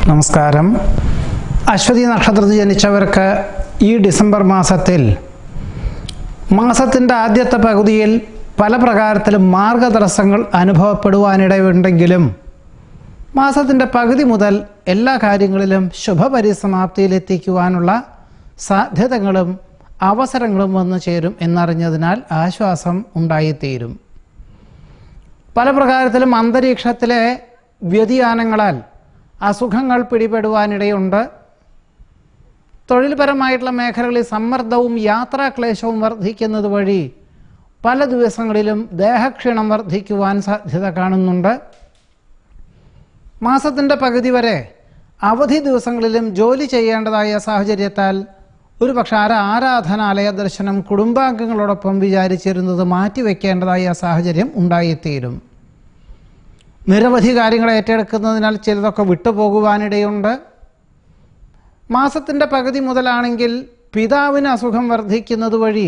നമസ്കാരം. അശ്വതി നക്ഷത്രത്തിൽ ജനിച്ചവർക്ക് ഈ ഡിസംബർ മാസത്തിൻ്റെ ആദ്യത്തെ പകുതിയിൽ പല പ്രകാരത്തിലും മാർഗതടസ്സങ്ങൾ അനുഭവപ്പെടുവാനിടയുണ്ടെങ്കിലും മാസത്തിൻ്റെ പകുതി മുതൽ എല്ലാ കാര്യങ്ങളിലും ശുഭപരിസമാപ്തിയിലെത്തിക്കുവാനുള്ള സാധ്യതകളും അവസരങ്ങളും വന്നു ചേരും എന്നറിഞ്ഞതിനാൽ ആശ്വാസം ഉണ്ടായിത്തീരും. പല പ്രകാരത്തിലും അന്തരീക്ഷത്തിലെ വ്യതിയാനങ്ങളാൽ അസുഖങ്ങൾ പിടിപെടുവാനിടയുണ്ട്. തൊഴിൽപരമായിട്ടുള്ള മേഖലകളിൽ സമ്മർദ്ദവും യാത്രാക്ലേശവും വർദ്ധിക്കുന്നത് വഴി പല ദിവസങ്ങളിലും ദേഹക്ഷീണം വർദ്ധിക്കുവാൻ സാധ്യത കാണുന്നുണ്ട്. മാസത്തിൻ്റെ പകുതി വരെ അവധി ദിവസങ്ങളിലും ജോലി ചെയ്യേണ്ടതായ സാഹചര്യത്താൽ ഒരുപക്ഷെ ആരാധനാലയ ദർശനം കുടുംബാംഗങ്ങളോടൊപ്പം വിചാരിച്ചിരുന്നത് മാറ്റിവെക്കേണ്ടതായ സാഹചര്യം ഉണ്ടായിത്തീരും. നിരവധി കാര്യങ്ങൾ ഏറ്റെടുക്കുന്നതിനാൽ ചിലതൊക്കെ വിട്ടുപോകുവാനിടയുണ്ട്. മാസത്തിൻ്റെ പകുതി മുതലാണെങ്കിൽ പിതാവിന് അസുഖം വർദ്ധിക്കുന്നത് വഴി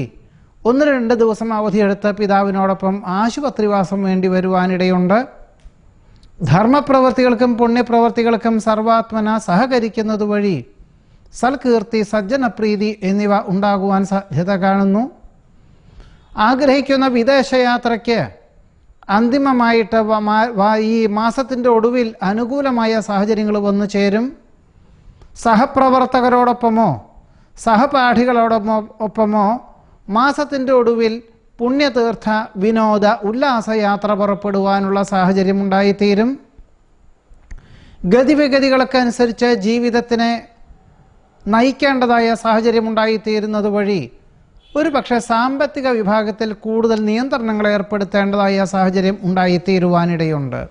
1-2 ദിവസം അവധിയെടുത്ത് പിതാവിനോടൊപ്പം ആശുപത്രിവാസം വേണ്ടി വരുവാനിടയുണ്ട്. ധർമ്മപ്രവൃത്തികൾക്കും പുണ്യപ്രവൃത്തികൾക്കും സർവാത്മന സഹകരിക്കുന്നത് വഴി സൽകീർത്തി, സജ്ജനപ്രീതി എന്നിവ ഉണ്ടാകുവാൻ സാധ്യത കാണുന്നു. ആഗ്രഹിക്കുന്ന വിദേശയാത്രയ്ക്ക് അന്തിമമായിട്ട് ഈ മാസത്തിൻ്റെ ഒടുവിൽ അനുകൂലമായ സാഹചര്യങ്ങൾ വന്നു ചേരും. സഹപ്രവർത്തകരോടൊപ്പമോ സഹപാഠികളോടൊപ്പമോ മാസത്തിൻ്റെ ഒടുവിൽ പുണ്യതീർത്ഥ വിനോദ ഉല്ലാസയാത്ര പുറപ്പെടുവാനുള്ള സാഹചര്യം ഉണ്ടായിത്തീരും. ഗതിവിഗതികൾക്കനുസരിച്ച് ജീവിതത്തിനെ നയിക്കേണ്ടതായ സാഹചര്യം ഉണ്ടായിത്തീരുന്നത് വഴി ഒരുപക്ഷെ സാമ്പത്തിക വിഭാഗത്തിൽ കൂടുതൽ നിയന്ത്രണങ്ങൾ ഏർപ്പെടുത്തേണ്ടതായ സാഹചര്യം ഉണ്ടായിത്തീരുവാനിടയുണ്ട്.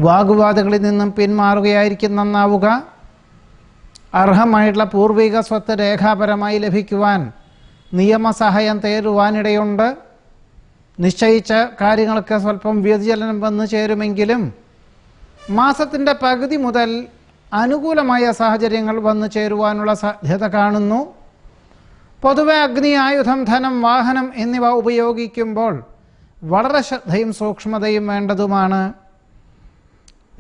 വാഗ്വാദങ്ങളിൽ നിന്നും പിന്മാറുകയായിരിക്കും നന്നാവുക. അർഹമായിട്ടുള്ള പൂർവിക സ്വത്ത് രേഖാപരമായി ലഭിക്കുവാൻ നിയമസഹായം തേടുവാനിടയുണ്ട്. നിശ്ചയിച്ച കാര്യങ്ങൾക്ക് സ്വല്പം വ്യതിചലനം വന്നു ചേരുമെങ്കിലും മാസത്തിൻ്റെ പകുതി മുതൽ അനുകൂലമായ സാഹചര്യങ്ങൾ വന്നു ചേരുവാനുള്ള സാധ്യത കാണുന്നു. പൊതുവെ അഗ്നി, ആയുധം, ധനം, വാഹനം എന്നിവ ഉപയോഗിക്കുമ്പോൾ വളരെ ശ്രദ്ധയും സൂക്ഷ്മതയും വേണ്ടതുമാണ്.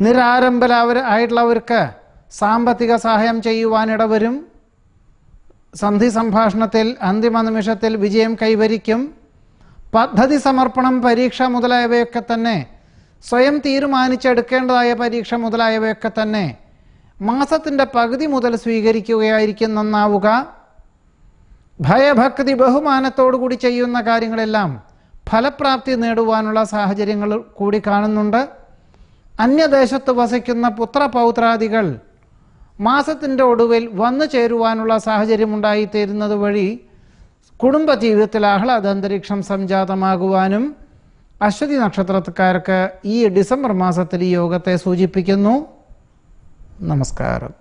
നിരാരംഭരായിട്ടുള്ളവർക്ക് സാമ്പത്തിക സഹായം ചെയ്യുവാനിടവരും. സന്ധി സംഭാഷണത്തിൽ അന്തിമ നിമിഷത്തിൽ വിജയം കൈവരിക്കും. പദ്ധതി സമർപ്പണം, പരീക്ഷ മുതലായവയൊക്കെ തന്നെ സ്വയം തീരുമാനിച്ചെടുക്കേണ്ടതായ പരീക്ഷ മുതലായവയൊക്കെ തന്നെ മാസത്തിൻ്റെ പകുതി മുതൽ സ്വീകരിക്കുകയായിരിക്കും നന്നാവുക. ഭയഭക്തി ബഹുമാനത്തോടു കൂടി ചെയ്യുന്ന കാര്യങ്ങളെല്ലാം ഫലപ്രാപ്തി നേടുവാനുള്ള സാഹചര്യങ്ങൾ കൂടി കാണുന്നുണ്ട്. അന്യദേശത്ത് വസിക്കുന്ന പുത്രപൗത്രാദികൾ മാസത്തിൻ്റെ ഒടുവിൽ വന്നു ചേരുവാനുള്ള സാഹചര്യം ഉണ്ടായിത്തീരുന്നത് വഴി കുടുംബജീവിതത്തിൽ ആഹ്ലാദ അന്തരീക്ഷം സംജാതമാകുവാനും അശ്വതി നക്ഷത്രക്കാർക്ക് ഈ ഡിസംബർ മാസത്തിൽ ഈ യോഗത്തെ സൂചിപ്പിക്കുന്നു. നമസ്കാരം.